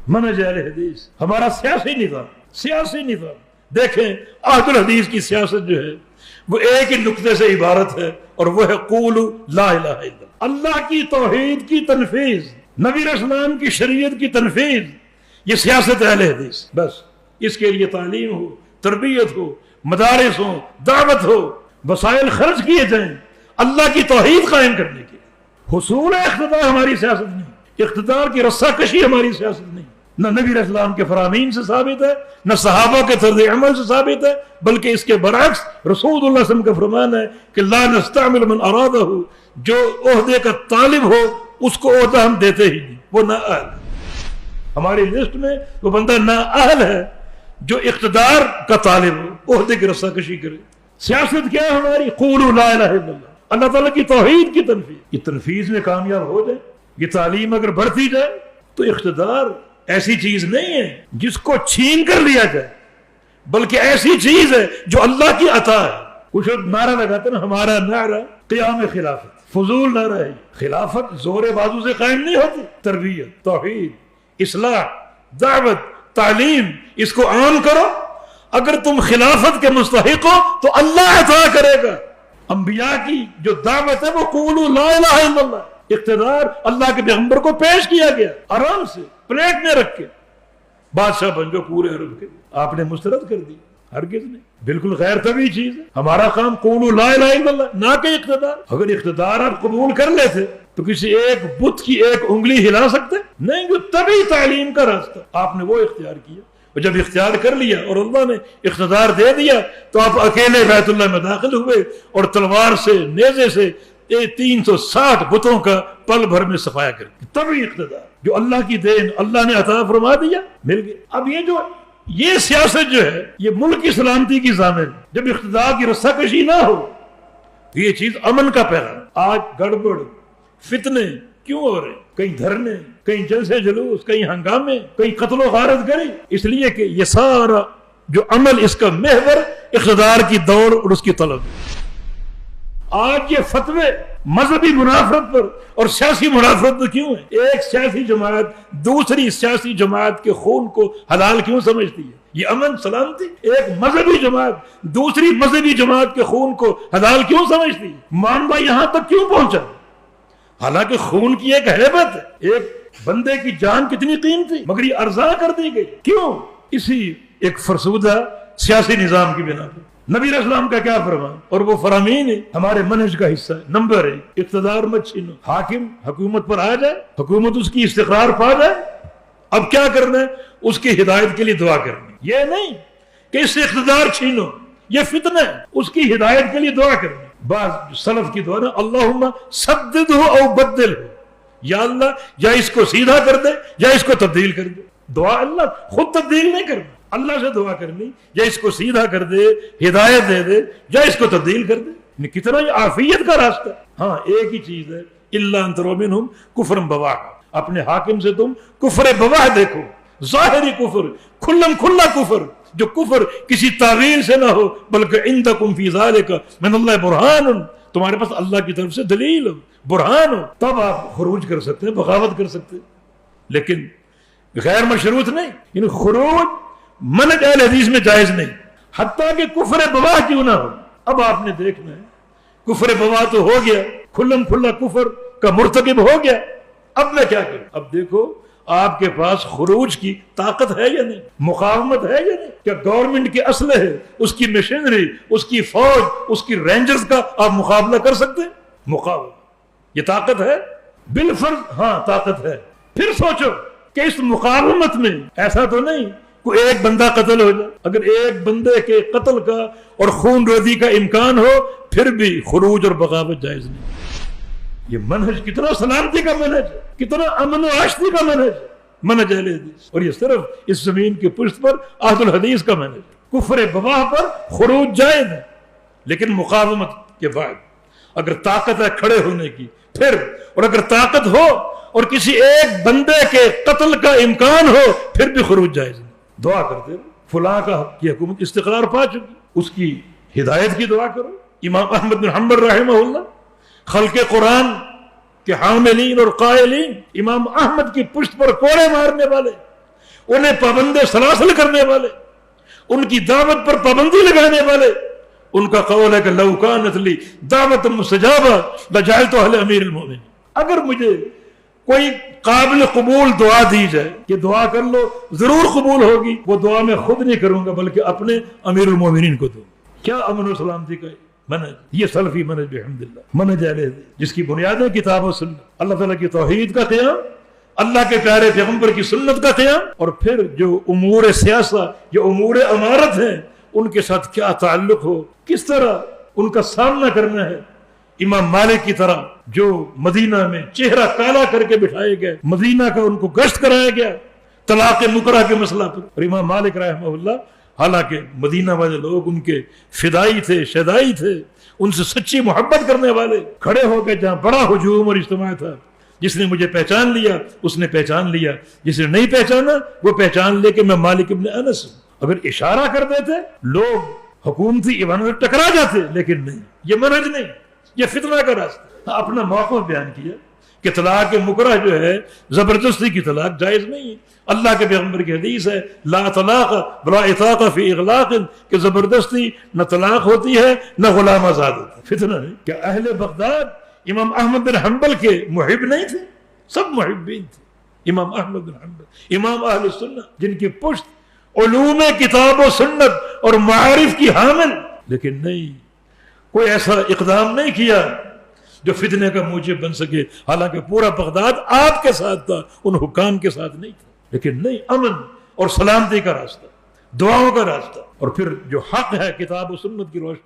منہج اہل حدیث، ہمارا سیاسی نظام دیکھیں، عہد الحدیث کی سیاست جو ہے وہ ایک ہی نقطے سے عبارت ہے، اور وہ ہے قولوا لا الہ الا اللہ۔ اللہ کی توحید کی تنفیذ، نبی علیہ السلام کی شریعت کی تنفیذ، یہ سیاست اہل حدیث۔ بس اس کے لیے تعلیم ہو، تربیت ہو، مدارس ہو، دعوت ہو، وسائل خرچ کیے جائیں اللہ کی توحید قائم کرنے کے۔ حصول اقتدار ہماری سیاست نہیں، اقتدار کی رسہ کشی ہماری سیاست نہیں، نہ نبی علیہ السلام کے فرامین سے ثابت ہے، نہ صحابہ کے طرز عمل سے ثابت ہے، بلکہ اس کے برعکس رسول اللہ صلی اللہ علیہ وسلم کا فرمان ہے کہ لا نستعمل من ارادہ، جو عہدے کا طالب ہو اس کو عہدہ ہم دیتے ہی نہیں، وہ نااہل ہے۔ ہماری لسٹ میں وہ بندہ نااہل ہے جو اقتدار کا طالب ہو، عہدے کی رسہ کشی کرے۔ سیاست کیا ہے ہماری؟ قولوا لا الہ الا اللہ، اللہ تعالیٰ کی توحید کی تنفیذ۔ یہ تنفیذ میں کامیاب ہو جائے، یہ تعلیم اگر بڑھتی جائے، تو اقتدار ایسی چیز نہیں ہے جس کو چھین کر لیا جائے، بلکہ ایسی چیز ہے جو اللہ کی عطا ہے۔ کچھ نعرہ لگاتے ہیں، ہمارا نعرہ قیام خلافت، فضول نعرہ ہے۔ خلافت زور بازو سے قائم نہیں ہوتی، تربیت، توحید، اصلاح، دعوت، تعلیم، اس کو عام کرو۔ اگر تم خلافت کے مستحق ہو تو اللہ عطا کرے گا۔ انبیاء کی جو دعوت ہے وہ قولوا لا الہ الا اللہ، اقتدار اللہ کے پیغمبر کو پیش کیا گیا، آرام سے پلیٹ میں رکھ کے بادشاہ بن جو پورے عرب کے، آپ نے مسترد کر دی، ہرگز نہیں، بالکل غیر طبیعی چیز ہے۔ ہمارا کام قولوا لا الہ الا اللہ، نہ کہ اقتدار۔ اگر اقتدار آپ قبول کر لیتے تو کسی ایک بت کی ایک انگلی ہلا سکتے نہیں، جو طبیعی تعلیم کا راستہ آپ نے وہ اختیار کیا، اور جب اختیار کر لیا اور اللہ نے اقتدار دے دیا تو آپ اکیلے بیت اللہ میں داخل ہوئے اور تلوار سے، نیزے سے 360 بتوں کا پل بھر میں صفایا کر کے۔ طبعی اقتدار جو اللہ کی دین، اللہ نے عطا فرما دیا، مل گیا۔ اب یہ سیاست جو ہے یہ ملک کی سلامتی کی ضامن، جب اقتدار کی رسہ کشی نہ ہو تو یہ چیز امن کا پیغام۔ آج گڑبڑ، فتنے کیوں ہو رہے ہیں؟ کہیں دھرنے، کہیں جلسے جلوس، کہیں ہنگامے، کہیں قتل و غارت گری، اس لیے کہ یہ سارا جو عمل اس کا محور اقتدار کی دوڑ اور اس کی طلب۔ آج یہ فتوے مذہبی منافرت پر اور سیاسی منافرت پر کیوں ہے؟ ایک سیاسی جماعت دوسری سیاسی جماعت کے خون کو حلال کیوں سمجھتی ہے؟ یہ امن سلامتی؟ ایک مذہبی جماعت دوسری مذہبی جماعت کے خون کو حلال کیوں سمجھتی ہے؟ معاملہ یہاں تک کیوں پہنچا؟ حالانکہ خون کی ایک ہیبت ہے، ایک بندے کی جان کتنی قیمتی، مگر یہ ارزاں کر دی گئی، کیوں؟ اسی ایک فرسودہ سیاسی نظام کی بنا پر۔ نبی علیہ السلام کا کیا فرمان اور وہ فرامین ہے ہمارے منہج کا حصہ ہے۔ نمبر 1، اقتدار مت چھینو، حاکم حکومت پر آ جائے، حکومت اس کی استقرار پا جائے، اب کیا کرنا ہے؟ اس کی ہدایت کے لیے دعا کرنی، یہ نہیں کہ اس سے اقتدار چھینو، یہ فتنہ ہے، اس کی ہدایت کے لیے دعا کرنی۔ بعض سلف کی دعا نا، اللہم سددہ او بدلہ، یا اللہ یا اس کو سیدھا کر دے یا اس کو تبدیل کر دے۔ دعا اللہ خود تبدیل نہیں کرنا، اللہ سے دعا کرنی، یا اس کو سیدھا کر دے، ہدایت دے دے، یا اس کو تبدیل کر دے۔ کتنا یہ عافیت کا راستہ۔ ہاں ایک ہی چیز ہے، الا ان تروا منہم کفرا بواحا، اپنے حاکم سے تم کفر بواح دیکھو، ظاہری کفر، کھلم کھلا کفر، جو کفر کسی تعویل سے نہ ہو، بلکہ عندکم فی ذالک من اللہ برہان، تمہارے پاس اللہ کی طرف سے دلیل ہو، برہان ہو، تب آپ خروج کر سکتے ہیں، بغاوت کر سکتے ہیں، لیکن غیر مشروط نہیں۔ یعنی خروج منہج اہل حدیث میں جائز نہیں، حتیٰ کہ کفر بواح کیوں نہ ہو۔ اب آپ نے دیکھنا ہے، کفر بواح تو ہو گیا، کھلم کھلا کفر کا مرتکب ہو گیا، اب میں کیا کروں؟ اب دیکھو آپ کے پاس خروج کی طاقت ہے یا نہیں، مقاومت ہے یا نہیں؟ کیا گورنمنٹ کے اسلحے، اس کی مشینری، اس کی فوج، اس کی رینجرز کا آپ مقابلہ کر سکتے ہیں؟ مقاومت یہ طاقت ہے؟ بالفرض ہاں طاقت ہے۔ پھر سوچو کہ اس مقاومت میں ایسا تو نہیں کوئی ایک بندہ قتل ہو جائے، اگر ایک بندے کے قتل کا اور خون ریزی کا امکان ہو پھر بھی خروج اور بغاوت جائز نہیں۔ یہ منہج کتنا سلامتی کا منہج ہے، کتنا امن و آشتی کا منہج ہے، منہج اہل حدیث، اور یہ صرف اس زمین کی پشت پر عہد الحدیث کا منہج ہے۔ کفر بواح پر خروج جائز ہے، لیکن مقاومت کے بعد اگر طاقت ہے کھڑے ہونے کی پھر، اور اگر طاقت ہو اور کسی ایک بندے کے قتل کا امکان ہو پھر بھی خروج جائز ہے۔ دعا کرتے فلاں کی حکومت استقرار پا چکی، اس کی ہدایت کی دعا کرو۔ امام احمد بن حنبل رحمہ اللہ، خلق قرآن کے حاملین اور قائلین، امام احمد کی پشت پر کوڑے مارنے والے، انہیں پابند سلاسل کرنے والے، ان کی دعوت پر پابندی لگانے والے، ان کا قول ہے کہ لو کانت لی دعوت مستجابہ لجعلتها لامیر المؤمنین، اگر مجھے کوئی قابل قبول دعا دی جائے کہ دعا کر لو ضرور قبول ہوگی، وہ دعا میں خود نہیں کروں گا بلکہ اپنے امیر المومنین کو دوں۔ کیا امن و سلامتی کا منہج، یہ سلفی منہج بحمدللہ، منہج اہل حدیث جس کی بنیادیں کتاب و سنت، اللہ تعالیٰ کی توحید کا قیام، اللہ کے پیارے پیغمبر کی سنت کا قیام، اور پھر جو امور سیاست، جو امور امارت ہیں ان کے ساتھ کیا تعلق ہو، کس طرح ان کا سامنا کرنا ہے۔ امام مالک کی طرح جو مدینہ میں چہرہ کالا کر کے بٹھائے گئے، مدینہ کا ان کو گشت کرایا گیا طلاق مکرہ کے مسئلہ پر، اور امام مالک رحمہ اللہ حالانکہ مدینہ والے لوگ ان کے فدائی تھے، شیدائی تھے، ان سے سچی محبت کرنے والے، کھڑے ہو کے جہاں بڑا ہجوم اور اجتماع تھا، جس نے مجھے پہچان لیا اس نے پہچان لیا، جس نے نہیں پہچانا وہ پہچان لے کہ میں مالک ابن انس ہوں۔ اگر اشارہ کر دیتے لوگ حکومتی ایوانوں سے ٹکرا جاتے، لیکن نہیں، یہ منہج نہیں، یہ فتنہ کا راستہ۔ اپنا موقف بیان کیا کہ طلاق مکرہ جو ہے زبردستی کی طلاق جائز نہیں ہے، اللہ کے پیغمبر کی حدیث ہے لا طلاق ولا عتاق فی اغلاق، کہ زبردستی نہ طلاق ہوتی ہے نہ غلام آزاد ہوتا ہے۔ فتنہ ہے کہ اہل بغداد امام احمد بن حنبل کے محب نہیں تھے، سب محبین تھے۔ امام احمد بن حنبل امام اہل سنت، جن کی پشت علوم کتاب و سنت اور معارف کی حامل، لیکن نہیں کوئی ایسا اقدام نہیں کیا جو فتنے کا موجب بن سکے، حالانکہ پورا بغداد آپ کے ساتھ تھا، ان حکام کے ساتھ نہیں تھا، لیکن نہیں، امن اور سلامتی کا راستہ، دعاؤں کا راستہ، اور پھر جو حق ہے کتاب و سنت کی روشنی